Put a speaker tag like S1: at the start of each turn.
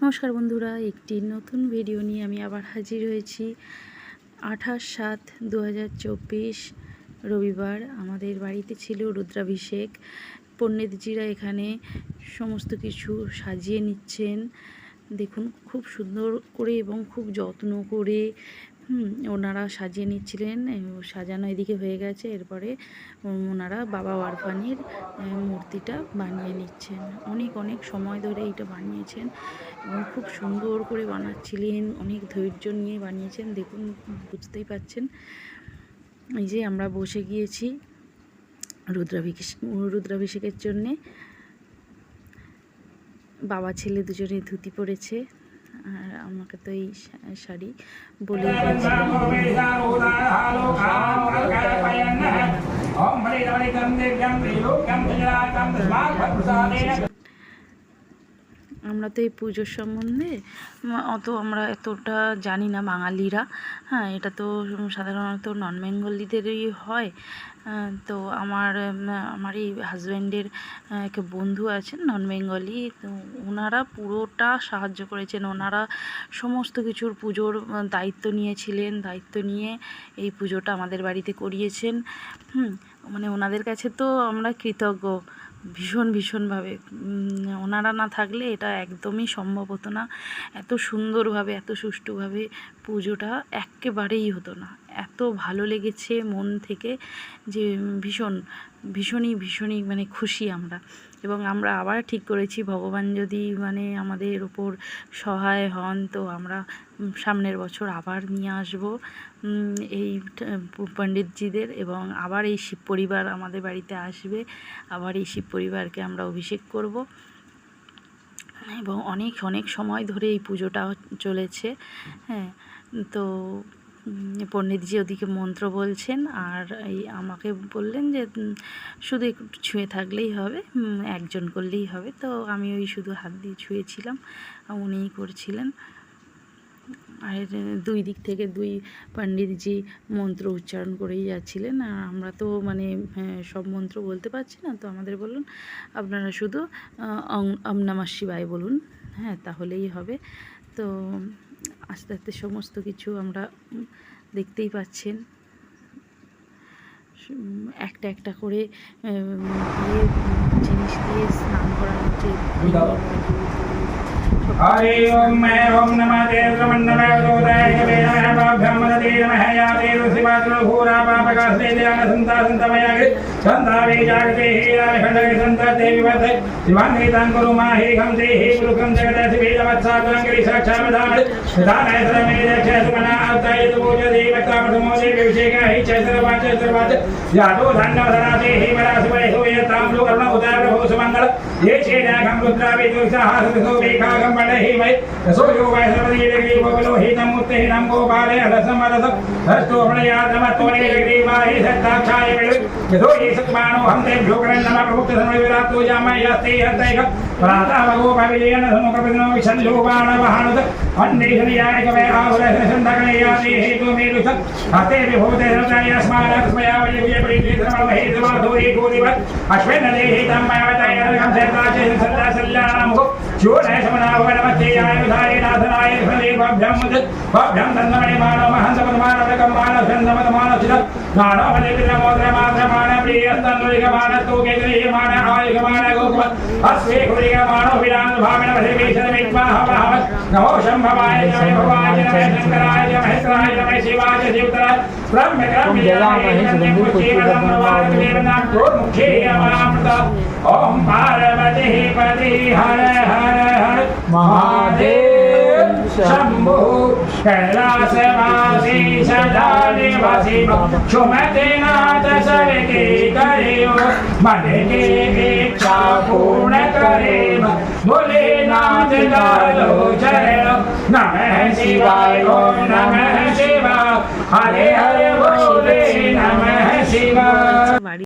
S1: নমস্কার বন্ধুরা, একটি নতুন ভিডিও নিয়ে আমি আবার হাজির হয়েছি। 28/7/2024 রবিবার আমাদের বাড়িতে ছিল রুদ্রাভিষেক। পণ্ডিতজিরা এখানে সমস্ত কিছু সাজিয়ে নিচ্ছেন। দেখুন, খুব সুন্দর করে এবং খুব যত্ন করে ওনারা সাজিয়ে নিচ্ছিলেন। সাজানো এদিকে হয়ে গেছে, এরপরে ওনারা বাবা ওয়ারফানির মূর্তিটা বানিয়ে নিচ্ছেন। অনেক সময় ধরে এটা বানিয়েছেন এবং খুব সুন্দর করে বানাচ্ছিলেন, অনেক ধৈর্য নিয়ে বানিয়েছেন। দেখুন, বুঝতেই পাচ্ছেন। এই যে আমরা বসে গিয়েছি রুদ্রাভিষেকের জন্যে। বাবা ছেলে দুজনে ধুতি পরেছে, আর আমাকে তো এই শাড়ি বলে আমরা তো এই পুজোর সম্বন্ধে আমরা এতটা জানি না বাঙালিরা। হ্যাঁ, এটা তো সাধারণত নন বেঙ্গলিদেরই হয়। তো আমার এই হাজব্যান্ডের এক বন্ধু আছেন নন বেঙ্গলি, তো ওনারা পুরোটা সাহায্য করেছেন। ওনারা সমস্ত কিছুর পুজোর দায়িত্ব নিয়েছিলেন, দায়িত্ব নিয়ে এই পুজোটা আমাদের বাড়িতে করিয়েছেন। মানে ওনাদের কাছে তো আমরা কৃতজ্ঞ ভীষণভাবে। ওনারা না থাকলে এটা একদমই সম্ভব হতো না। এত সুন্দরভাবে, এত সুষ্ঠুভাবে পুজোটা একেবারেই হতো না। এত ভালো লেগেছে মন থেকে যে ভীষণই মানে খুশি আমরা। এবং আমরা আবার ঠিক করেছি, ভগবান যদি মানে আমাদের ওপর সহায় হন, তো আমরা সামনের বছর আবার নিয়ে আসব এই পণ্ডিতজিদের, এবং আবার এই শিব পরিবার আমাদের বাড়িতে আসবে। আবার এই শিব পরিবারকে আমরা অভিষেক করব। এবং অনেক সময় ধরে এই পুজোটা চলেছে। হ্যাঁ, তো পণ্ডিতজি ওদিকে মন্ত্র বলছেন, আর এই আমাকে বললেন যে শুধু একটু ছুঁয়ে থাকলেই হবে, একজন করলেই হবে। তো আমি ওই শুধু হাত দিয়ে ছুঁয়েছিলাম, উনিই করছিলেন। আর দুই দিক থেকে দুই পণ্ডিতজি মন্ত্র উচ্চারণ করেই যাচ্ছিলেন। আর আমরা তো মানে সব মন্ত্র বলতে পারছি না, তো আমাদের বলুন আপনারা শুধু ওম নমঃ শিবায় বলুন, হ্যাঁ, তাহলেই হবে। তো আস্তে সমস্ত কিছু আমরা দেখতেই পাচ্ছেন, একটা করে দিয়ে জিনিস দিয়ে স্নান করানো হচ্ছে।
S2: हरि ओम नमः देवमन्नमोदाय नमः बाभ्यामदे नमः या देव शिवात्म घोरा पापकास्ते ध्यान संता संतमयागे संतावे जागते हीरा खंडे संता देवी वद शिवांगे दान करो माहे हम दे हे गुरुकम जगत शिवे वत्सागंगे साक्षामदाम दानाय सरमे जय सुमना अवताय पूज देवता प्रमोदे विषेक हे चैत्रवाच यादो धन्य धराते हे मरास वै हो ये ताम लोक करुणा उदार हो सुमंगल ये छेना गम रुद्रावे दुर्साहस सो बेखागम ही वै सो यो वै सर्वदी लगी बबलो ही नमुते ही नम गोपाले रसमरस हस्तो प्रणयात नमस्तोने लगी वाहि सत्ताक्षाय मिल यदो ये सत्मानो हम ते भोकरन नमः प्रमुक्त समय विरातो जामय यस्ते हतैक प्रातः भगो भविलेन समुखपिनो विशल्लो बाण वहानुत अन्देशनियाय कवे आवरे संदकने याति हेतु मेरुस हते विभूते हृदय अस्मान् स्मया वै विजय परिधि धर्म हे समाधोरि गोदिवत् अश्वेन देहि तम्मयवतय हम सेताचे सदा सल्लाम जो है समनाव नमस्ते आय उधारे नाथनाय हरे भव्यम तन्नमणि मानव महंस पदमानव कम्मान संदमत मानव चित नानो भले पिता मोद्र मात्र मान प्रिय स्तन्वरिक मान तो केन्द्रीय मान आयुष मान गोपत अस्वे खुरिक मानव विरान भावना भले विषद विद्मा हव नमो शंभवाय जय भवाय नमः शंकराय जय महेश्वराय नमः शिवाय शिवतराय ब्रह्म ओम पार्वती पति हर हर हर महादेव शंभु कैलासवासी सदा निवासी सुमति नाथ सबके करियो मन की इच्छा पूर्ण करे बोले नाथ डालो चरण नमः शिवाय ओम नमः शिवाय हरे हरे बोले नमः शिवाय।